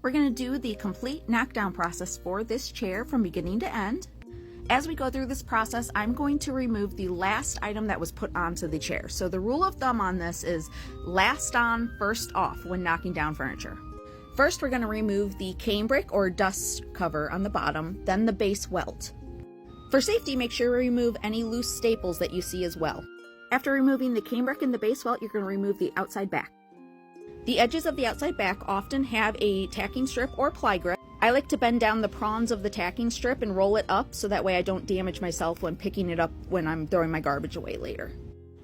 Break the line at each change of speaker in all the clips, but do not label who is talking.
We're going to do the complete knockdown process for this chair from beginning to end. As we go through this process, I'm going to remove the last item that was put onto the chair. So the rule of thumb on this is last on, first off when knocking down furniture. First, we're going to remove the canebrick or dust cover on the bottom, then the base welt. For safety, make sure you remove any loose staples that you see as well. After removing the canebrick and the base welt, you're going to remove the outside back. The edges of the outside back often have a tacking strip or ply grip. I like to bend down the prongs of the tacking strip and roll it up so that way I don't damage myself when picking it up when I'm throwing my garbage away later.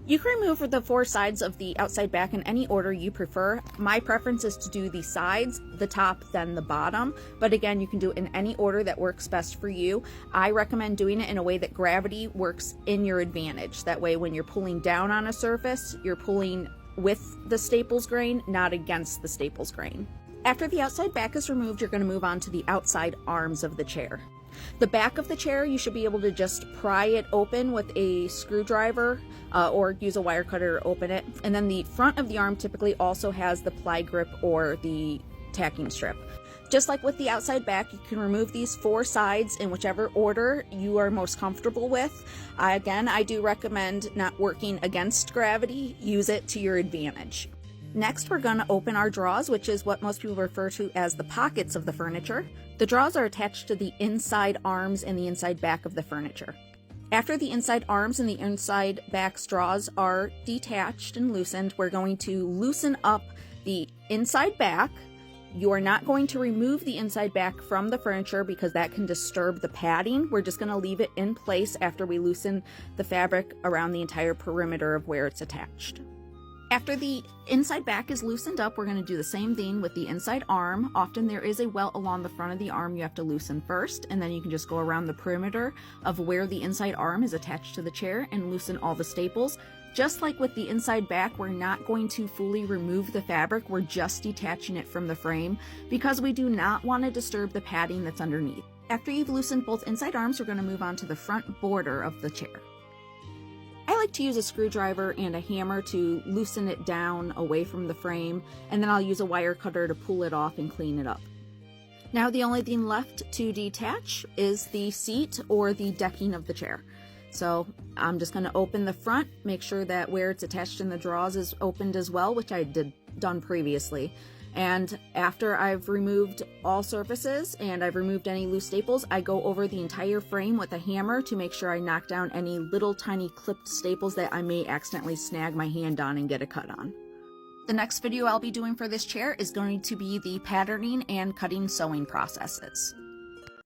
You can remove the 4 sides of the outside back in any order you prefer. My preference is to do the sides, the top, then the bottom. But again, you can do it in any order that works best for you. I recommend doing it in a way that gravity works in your advantage. That way, when you're pulling down on a surface, you're pulling with the staples grain, not against the staples grain. After the outside back is removed, you're going to move on to the outside arms of the chair. The back of the chair, you should be able to just pry it open with a screwdriver or use a wire cutter to open it. And then the front of the arm typically also has the ply grip or the tacking strip. Just like with the outside back, you can remove these 4 sides in whichever order you are most comfortable with. Again, I do recommend not working against gravity. Use it to your advantage. Next, we're going to open our drawers, which is what most people refer to as the pockets of the furniture. The drawers are attached to the inside arms and the inside back of the furniture. After the inside arms and the inside back straws are detached and loosened, we're going to loosen up the inside back. You are not going to remove the inside back from the furniture because that can disturb the padding. We're just going to leave it in place after we loosen the fabric around the entire perimeter of where it's attached. After the inside back is loosened up, we're going to do the same thing with the inside arm. Often there is a welt along the front of the arm you have to loosen first, and then you can just go around the perimeter of where the inside arm is attached to the chair and loosen all the staples. Just like with the inside back, we're not going to fully remove the fabric, we're just detaching it from the frame because we do not want to disturb the padding that's underneath. After you've loosened both inside arms, we're going to move on to the front border of the chair. I like to use a screwdriver and a hammer to loosen it down away from the frame, and then I'll use a wire cutter to pull it off and clean it up. Now the only thing left to detach is the seat or the decking of the chair. So I'm just going to open the front, make sure that where it's attached in the drawers is opened as well, which I done previously. And after I've removed all surfaces and I've removed any loose staples, I go over the entire frame with a hammer to make sure I knock down any little tiny clipped staples that I may accidentally snag my hand on and get a cut on. The next video I'll be doing for this chair is going to be the patterning and cutting sewing processes.